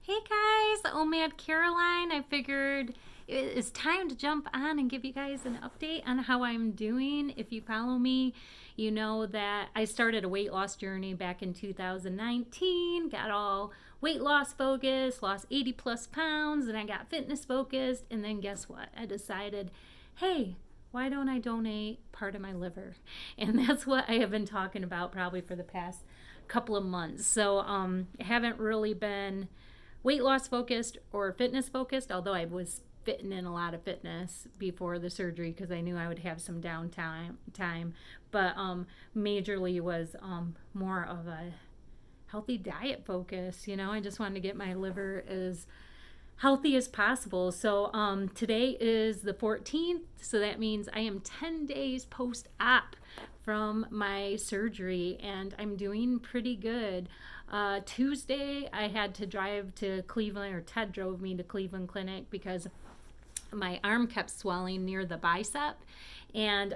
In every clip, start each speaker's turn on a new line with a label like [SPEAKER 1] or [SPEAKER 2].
[SPEAKER 1] Hey guys, OMAD Caroline. I figured it's time to jump on and give you guys an update on how I'm doing. If you follow me, you know that I started a weight loss journey back in 2019, got all weight loss focused, lost 80 plus pounds, and I got fitness focused. And then guess what? I decided, hey, why don't I donate part of my liver? And that's what I have been talking about probably for the past couple of months. So I haven't really been weight loss focused or fitness focused, although I was fitting in a lot of fitness before the surgery because I knew I would have some downtime. But majorly was more of a healthy diet focus. I just wanted to get my liver as healthy as possible. So today is the 14th, so that means I am 10 days post op from my surgery, and I'm doing pretty good. Tuesday, I had to drive to Cleveland, or Ted drove me to Cleveland Clinic because my arm kept swelling near the bicep, and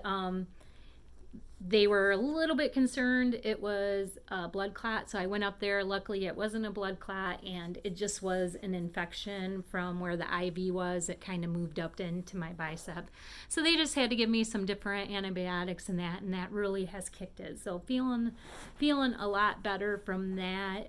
[SPEAKER 1] they were a little bit concerned it was a blood clot. So I went up there. Luckily, it wasn't a blood clot, and it just was an infection from where the IV was. It kind of moved up into my bicep. So they just had to give me some different antibiotics and that really has kicked it. So feeling a lot better from that.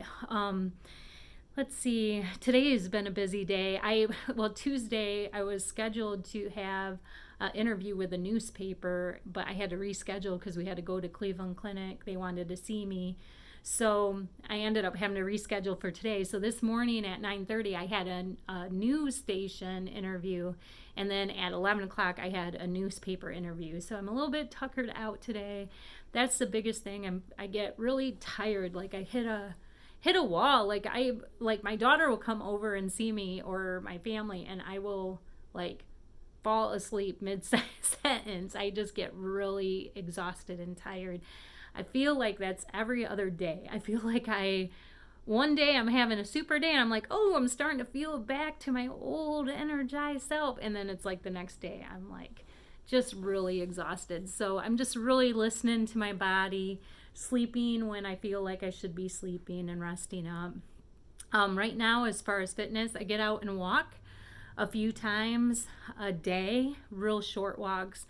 [SPEAKER 1] Let's see. Today has been a busy day. Tuesday I was scheduled to have an interview with a newspaper, but I had to reschedule because we had to go to Cleveland Clinic. They wanted to see me. So I ended up having to reschedule for today. So this morning at 9:30, I had a news station interview, and then at 11 o'clock, I had a newspaper interview. So I'm a little bit tuckered out today. That's the biggest thing. I get really tired. Like I hit a wall. Like my daughter will come over and see me, or my family, and I will like fall asleep mid sentence. I just get really exhausted and tired. I feel like that's every other day. I feel like one day I'm having a super day and I'm like, oh, I'm starting to feel back to my old energized self. And then it's like the next day I'm like just really exhausted. So I'm just really listening to my body, sleeping when I feel like I should be sleeping and resting up. Right now, as far as fitness, I get out and walk a few times a day, real short walks,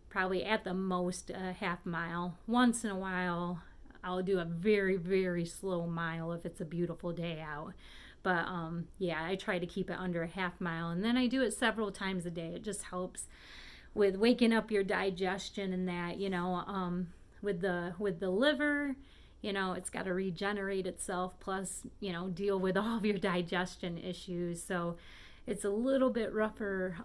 [SPEAKER 1] probably at the most a half mile. Once in a while, I'll do a very, very slow mile if it's a beautiful day out. But yeah, I try to keep it under a half mile, and then I do it several times a day. It just helps with waking up your digestion and that, with the liver, it's got to regenerate itself, plus, deal with all of your digestion issues. So it's a little bit rougher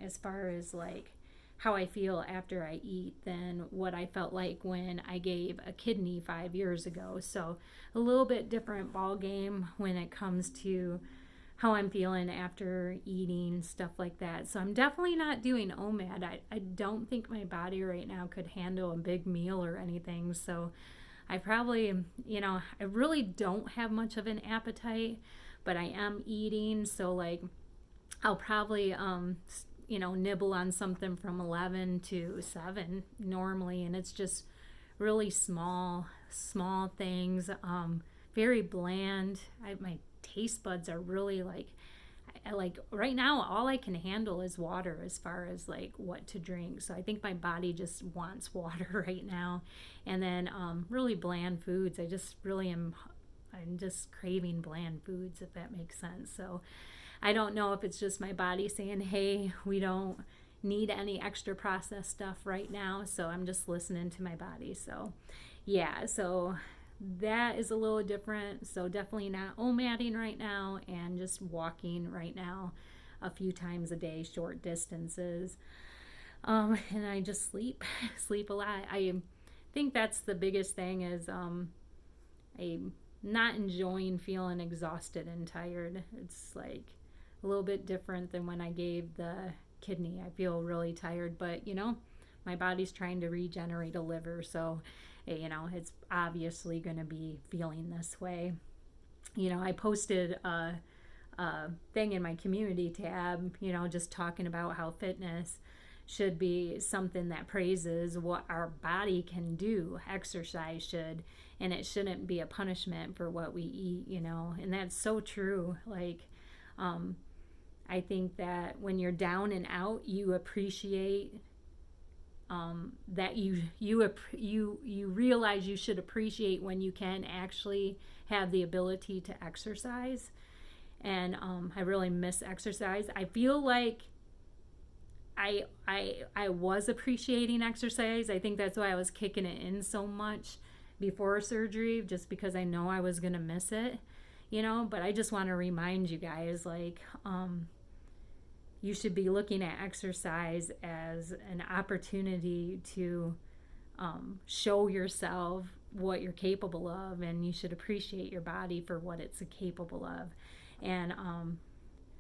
[SPEAKER 1] as far as like how I feel after I eat than what I felt like when I gave a kidney 5 years ago. So a little bit different ball game when it comes to how I'm feeling after eating, stuff like that. So I'm definitely not doing OMAD. I don't think my body right now could handle a big meal or anything. So I probably, I really don't have much of an appetite, but I am eating. So like I'll probably, nibble on something from 11 to 7 normally. And it's just really small things, very bland. My taste buds are really like right now all I can handle is water as far as like what to drink. So I think my body just wants water right now. And then really bland foods. I'm just craving bland foods, if that makes sense. So I don't know if it's just my body saying, hey, we don't need any extra processed stuff right now. So I'm just listening to my body. So yeah, so that is a little different. So definitely not OMADing right now, and just walking right now a few times a day, short distances. And I just sleep a lot. I think that's the biggest thing is I'm not enjoying feeling exhausted and tired. It's like a little bit different than when I gave the kidney. I feel really tired, but my body's trying to regenerate a liver, so it's obviously going to be feeling this way. I posted a thing in my community tab, just talking about how fitness should be something that praises what our body can do. Exercise should, and it shouldn't be a punishment for what we eat, you know. And that's so true. Like, I think that when you're down and out, you appreciate that you realize you should appreciate when you can actually have the ability to exercise. And I really miss exercise. I feel like I was appreciating exercise. I think that's why I was kicking it in so much before surgery, just because I know I was gonna miss it, you know. But I just want to remind you guys, like, you should be looking at exercise as an opportunity to show yourself what you're capable of, and you should appreciate your body for what it's capable of, and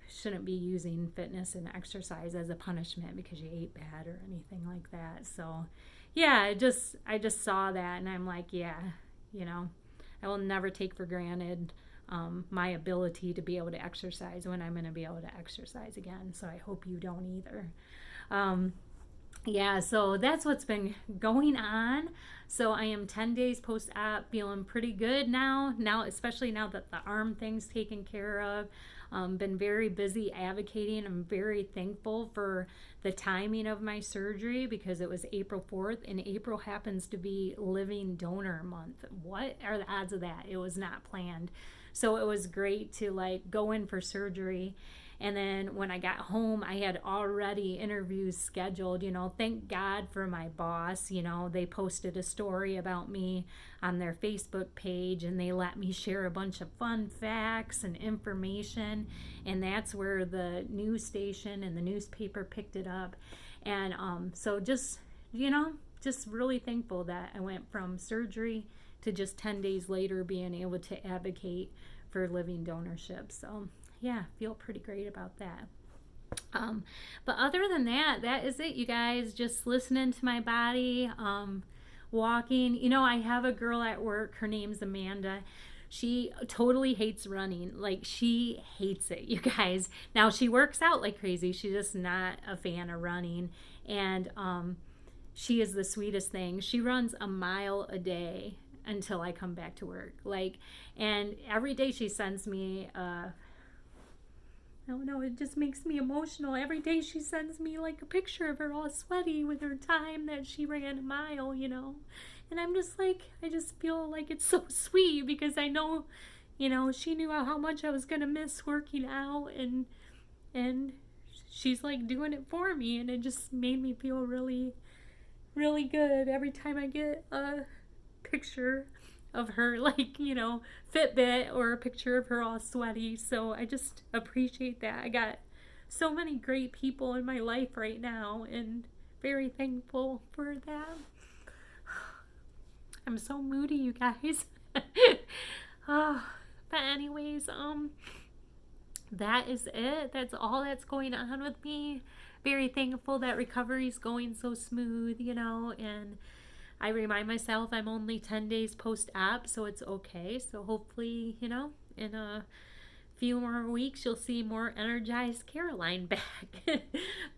[SPEAKER 1] shouldn't be using fitness and exercise as a punishment because you ate bad or anything like that. So yeah, I just saw that, and I'm like, yeah, you know, I will never take for granted my ability to be able to exercise when I'm going to be able to exercise again. So I hope you don't either. Yeah, so that's what's been going on. So I am 10 days post-op, feeling pretty good now, especially now that the arm thing's taken care of. Been very busy advocating. I'm very thankful for the timing of my surgery because it was April 4th, and April happens to be Living Donor Month. What are the odds of that? It was not planned. So it was great to like go in for surgery. And then when I got home, I had already interviews scheduled. You know, thank God for my boss. You know, they posted a story about me on their Facebook page, and they let me share a bunch of fun facts and information. And that's where the news station and the newspaper picked it up. And so just, you know, just really thankful that I went from surgery to just 10 days later being able to advocate for living donorship. So yeah, feel pretty great about that. But other than that, that is it, you guys. Just listening to my body, walking. You know, I have a girl at work. Her name's Amanda. She totally hates running. Like, she hates it, you guys. Now, she works out like crazy. She's just not a fan of running. And she is the sweetest thing. She runs a mile a day until I come back to work. Like, and every day she sends me I don't know, it just makes me emotional. Every day she sends me like a picture of her all sweaty with her time that she ran a mile, you know. And I'm just like, I just feel like it's so sweet because I know, you know, she knew how much I was gonna miss working out, and she's like doing it for me, and it just made me feel really, really good every time I get a picture of her, like, you know, Fitbit, or a picture of her all sweaty. So I just appreciate that. I got so many great people in my life right now, and very thankful for that. I'm so moody, you guys. Oh, but anyways, that is it. That's all that's going on with me. Very thankful that recovery's going so smooth, you know, and I remind myself I'm only 10 days post-op, so it's okay. So hopefully, you know, in a few more weeks, you'll see more energized Caroline back.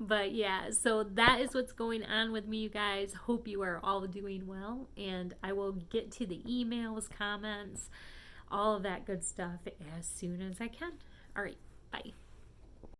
[SPEAKER 1] But yeah, so that is what's going on with me, you guys. Hope you are all doing well, and I will get to the emails, comments, all of that good stuff as soon as I can. All right, bye.